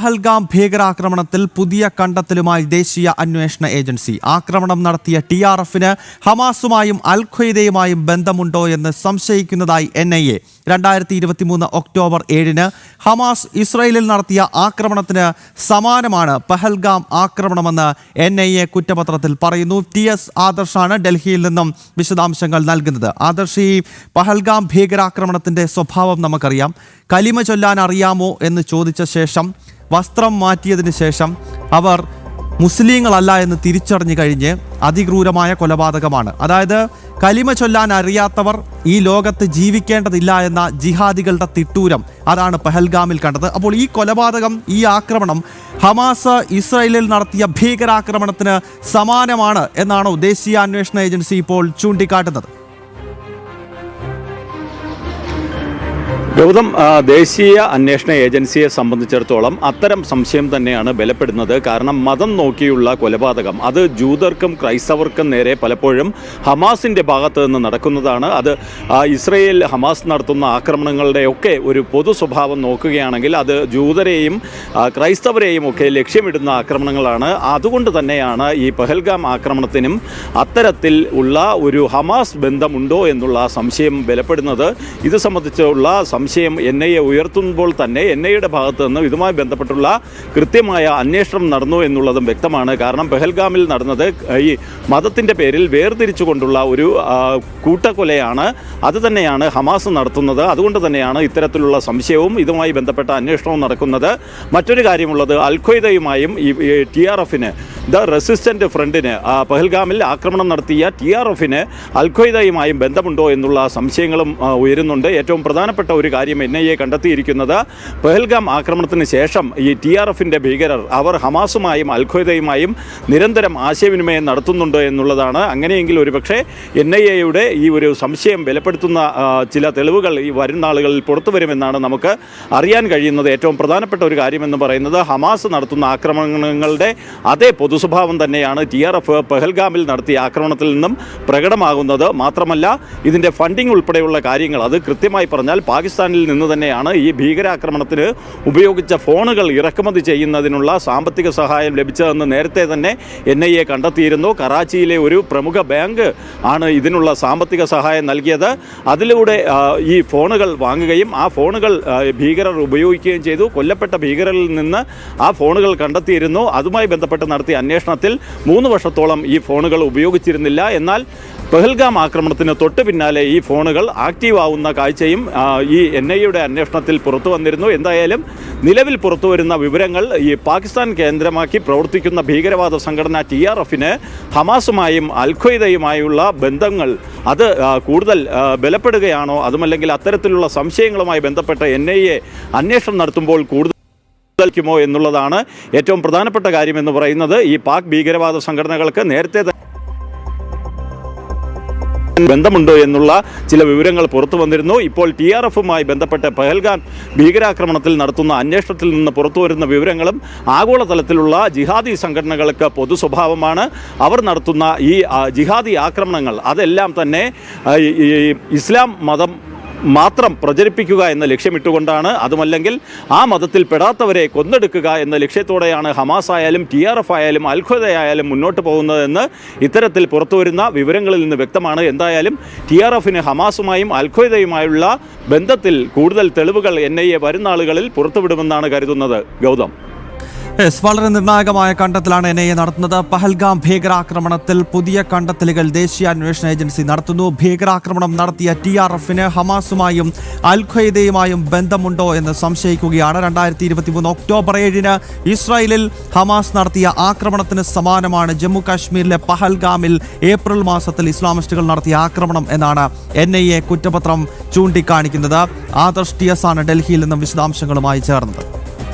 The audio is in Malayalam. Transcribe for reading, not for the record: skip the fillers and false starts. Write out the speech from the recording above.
പഹൽഗാം ഭീകരാക്രമണത്തിൽ പുതിയ കണ്ടെത്തലുമായി ദേശീയ അന്വേഷണ ഏജൻസി. ആക്രമണം നടത്തിയ TRFന് ഹമാസുമായും അൽ ഖ്വയ്ദയുമായും ബന്ധമുണ്ടോ എന്ന് സംശയിക്കുന്നതായി NIA. 2023 ഒക്ടോബർ 7 ഹമാസ് ഇസ്രായേലിൽ നടത്തിയ ആക്രമണത്തിന് സമാനമാണ് പഹൽഗാം ആക്രമണമെന്ന് NIA കുറ്റപത്രത്തിൽ പറയുന്നു. TS ആദർശാണ് ഡൽഹിയിൽ നിന്നും വിശദാംശങ്ങൾ നൽകുന്നത്. ആദർശ്, ഈ പഹൽഗാം ഭീകരാക്രമണത്തിന്റെ സ്വഭാവം നമുക്കറിയാം. കലിമ ചൊല്ലാൻ അറിയാമോ എന്ന് ചോദിച്ച ശേഷം വസ്ത്രം മാറ്റിയതിന് ശേഷം അവർ മുസ്ലിങ്ങളല്ല എന്ന് തിരിച്ചറിഞ്ഞു കഴിഞ്ഞ് അതിക്രൂരമായ കൊലപാതകമാണ്. അതായത് കലിമ ചൊല്ലാൻ അറിയാത്തവർ ഈ ലോകത്ത് ജീവിക്കേണ്ടതില്ല എന്ന ജിഹാദികളുടെ തിട്ടൂരം അതാണ് പഹൽഗാമിൽ കണ്ടത്. അപ്പോൾ ഈ കൊലപാതകം, ഈ ആക്രമണം ഹമാസ് ഇസ്രായേലിൽ നടത്തിയ ഭീകരാക്രമണത്തിന് സമാനമാണ് എന്നാണോ ദേശീയ അന്വേഷണ ഏജൻസി ഇപ്പോൾ ചൂണ്ടിക്കാട്ടുന്നത്? ഗൗതം, ദേശീയ അന്വേഷണ ഏജൻസിയെ സംബന്ധിച്ചിടത്തോളം അത്തരം സംശയം തന്നെയാണ് ബലപ്പെടുന്നത്. കാരണം മതം നോക്കിയുള്ള കൊലപാതകം അത് ജൂതർക്കും ക്രൈസ്തവർക്കും നേരെ പലപ്പോഴും ഹമാസിൻ്റെ ഭാഗത്ത് നിന്ന് നടക്കുന്നതാണ്. അത് ഇസ്രയേൽ ഹമാസ് നടത്തുന്ന ആക്രമണങ്ങളുടെയൊക്കെ ഒരു പൊതു സ്വഭാവം നോക്കുകയാണെങ്കിൽ അത് ജൂതരെയും ക്രൈസ്തവരെയും ഒക്കെ ലക്ഷ്യമിടുന്ന ആക്രമണങ്ങളാണ്. അതുകൊണ്ട് തന്നെയാണ് ഈ പഹൽഗാം ആക്രമണത്തിനും അത്തരത്തിൽ ഉള്ള ഒരു ഹമാസ് ബന്ധമുണ്ടോ എന്നുള്ള സംശയം ബലപ്പെടുന്നത്. ഇത് സംബന്ധിച്ചുള്ള സംശയം NIA ഉയർത്തുമ്പോൾ തന്നെ NIAയുടെ ഭാഗത്തു നിന്ന് ഇതുമായി ബന്ധപ്പെട്ടുള്ള കൃത്യമായ അന്വേഷണം നടന്നു എന്നുള്ളതും വ്യക്തമാണ്. കാരണം പെഹൽഗാമിൽ നടന്നത് ഈ മതത്തിൻ്റെ പേരിൽ വേർതിരിച്ചുകൊണ്ടുള്ള ഒരു കൂട്ടക്കൊലയാണ്. അത് തന്നെയാണ് ഹമാസ് നടത്തുന്നത്. അതുകൊണ്ട് തന്നെയാണ് ഇത്തരത്തിലുള്ള സംശയവും ഇതുമായി ബന്ധപ്പെട്ട അന്വേഷണവും നടക്കുന്നത്. മറ്റൊരു കാര്യമുള്ളത്, അൽ ഖ്വയ്ദയുമായും ഈ TRFന്, ദ റെസിസ്റ്റൻ്റ് ഫ്രണ്ടിന്, പെഹൽഗാമിൽ ആക്രമണം നടത്തിയ TRFന് അൽ ഖ്വയ്ദയുമായും ബന്ധമുണ്ടോ എന്നുള്ള സംശയങ്ങളും ഉയരുന്നുണ്ട്. ഏറ്റവും പ്രധാനപ്പെട്ട ഒരു കാര്യം NIA കണ്ടെത്തിയിരിക്കുന്നത്, പെഹൽഗാം ആക്രമണത്തിന് ശേഷം ഈ TRFൻ്റെ ഭീകരർ അവർ ഹമാസുമായും അൽ ഖ്വയ്ദയുമായും നിരന്തരം ആശയവിനിമയം നടത്തുന്നുണ്ട് എന്നുള്ളതാണ്. അങ്ങനെയെങ്കിൽ ഒരുപക്ഷെ NIAയുടെ ഈ ഒരു സംശയം ബലപ്പെടുത്തുന്ന ചില തെളിവുകൾ ഈ വരുന്ന നാളുകളിൽ പുറത്തു വരുമെന്നാണ് നമുക്ക് അറിയാൻ കഴിയുന്നത്. ഏറ്റവും പ്രധാനപ്പെട്ട ഒരു കാര്യമെന്ന് പറയുന്നത്, ഹമാസ് നടത്തുന്ന ആക്രമണങ്ങളുടെ അതേ പൊതുസ്വഭാവം തന്നെയാണ് TRF പെഹൽഗാമിൽ നടത്തിയ ആക്രമണത്തിൽ നിന്നും പ്രകടമാകുന്നത്. മാത്രമല്ല, ഇതിൻ്റെ ഫണ്ടിംഗ് ഉൾപ്പെടെയുള്ള കാര്യങ്ങൾ അത് കൃത്യമായി പറഞ്ഞാൽ പാകിസ്ഥാനിൽ നിന്ന് തന്നെയാണ് ഈ ഭീകരാക്രമണത്തിന് ഉപയോഗിച്ച ഫോണുകൾ ഇറക്കുമതി ചെയ്യുന്നതിനുള്ള സാമ്പത്തിക സഹായം ലഭിച്ചതെന്ന് നേരത്തെ തന്നെ NIA കണ്ടെത്തിയിരുന്നു. കറാച്ചിയിലെ ഒരു പ്രമുഖ ബാങ്ക് ആണ് ഇതിനുള്ള സാമ്പത്തിക സഹായം നൽകിയത്. അതിലൂടെ ഈ ഫോണുകൾ വാങ്ങുകയും ആ ഫോണുകൾ ഭീകരർ ഉപയോഗിക്കുകയും ചെയ്തു. കൊല്ലപ്പെട്ട ഭീകരരിൽ നിന്ന് ആ ഫോണുകൾ കണ്ടെത്തിയിരുന്നു. അതുമായി ബന്ധപ്പെട്ട് നടത്തിയ അന്വേഷണത്തിൽ 3 വർഷത്തോളം ഈ ഫോണുകൾ ഉപയോഗിച്ചിരുന്നില്ല. എന്നാൽ പെഹൽഗാം ആക്രമണത്തിന് തൊട്ട് പിന്നാലെ ഈ ഫോണുകൾ ആക്റ്റീവ് ആവുന്ന കാഴ്ചയും ഈ NIAയുടെ അന്വേഷണത്തിൽ പുറത്തു വന്നിരുന്നു. എന്തായാലും നിലവിൽ പുറത്തു വരുന്ന വിവരങ്ങൾ, ഈ പാകിസ്ഥാൻ കേന്ദ്രമാക്കി പ്രവർത്തിക്കുന്ന ഭീകരവാദ സംഘടന TRFന് ഹമാസുമായും അൽ ഖ്വയ്ദയുമായുള്ള ബന്ധങ്ങൾ അത് കൂടുതൽ ബലപ്പെടുകയാണോ, അതുമല്ലെങ്കിൽ അത്തരത്തിലുള്ള സംശയങ്ങളുമായി ബന്ധപ്പെട്ട NIA അന്വേഷണം നടത്തുമ്പോൾ കൂടുതൽ ോ എന്നുള്ളതാണ് ഏറ്റവും പ്രധാനപ്പെട്ട കാര്യമെന്ന് പറയുന്നത്. ഈ പാക് ഭീകരവാദ സംഘടനകൾക്ക് നേരത്തെ ബന്ധമുണ്ടോ എന്നുള്ള ചില വിവരങ്ങൾ പുറത്തു വന്നിരുന്നു. ഇപ്പോൾ TRFുമായി ബന്ധപ്പെട്ട് പഹൽഗാം ഭീകരാക്രമണത്തിൽ നടത്തുന്ന അന്വേഷണത്തിൽ നിന്ന് പുറത്തു വരുന്ന വിവരങ്ങളും ആഗോളതലത്തിലുള്ള ജിഹാദി സംഘടനകൾക്ക് പൊതു സ്വഭാവമാണ്. അവർ നടത്തുന്ന ഈ ജിഹാദി ആക്രമണങ്ങൾ അതെല്ലാം തന്നെ ഇസ്ലാം മതം മാത്രം പ്രചരിപ്പിക്കുക എന്ന ലക്ഷ്യമിട്ടുകൊണ്ടാണ്. അതുമല്ലെങ്കിൽ ആ മതത്തിൽ പെടാത്തവരെ കൊന്നെടുക്കുക എന്ന ലക്ഷ്യത്തോടെയാണ് ഹമാസ് ആയാലും TRF ആയാലും അൽ ഖ്വയ്ദ ആയാലും മുന്നോട്ട് പോകുന്നതെന്ന് ഇത്തരത്തിൽ പുറത്തുവരുന്ന വിവരങ്ങളിൽ നിന്ന് വ്യക്തമാണ്. എന്തായാലും TRFന് ഹമാസുമായും അൽ ഖ്വയ്ദയുമായുള്ള ബന്ധത്തിൽ കൂടുതൽ തെളിവുകൾ NIA വരുന്ന നാളുകളിൽ പുറത്തുവിടുമെന്നാണ് കരുതുന്നത്. ഗൗതം, വളരെ നിർണായകമായ കണ്ടെത്തലാണ് NIA നടത്തുന്നത്. പഹൽഗാം ഭീകരാക്രമണത്തിൽ പുതിയ കണ്ടെത്തലുകൾ ദേശീയ അന്വേഷണ ഏജൻസി നടത്തുന്നു. ഭീകരാക്രമണം നടത്തിയ TRFന് ഹമാസുമായും അൽ ഖ്വയ്ദയുമായും ബന്ധമുണ്ടോ എന്ന് സംശയിക്കുകയാണ്. 2023 ഒക്ടോബർ 7 ഇസ്രായേലിൽ ഹമാസ് നടത്തിയ ആക്രമണത്തിന് സമാനമാണ് ജമ്മു കാശ്മീരിലെ പഹൽഗാമിൽ ഏപ്രിൽ മാസത്തിൽ ഇസ്ലാമിസ്റ്റുകൾ നടത്തിയ ആക്രമണം എന്നാണ് NIA കുറ്റപത്രം ചൂണ്ടിക്കാണിക്കുന്നത്. ആദർശ് TS ആണ് ഡൽഹിയിൽ നിന്നും വിശദാംശങ്ങളുമായി ചേർന്നത്.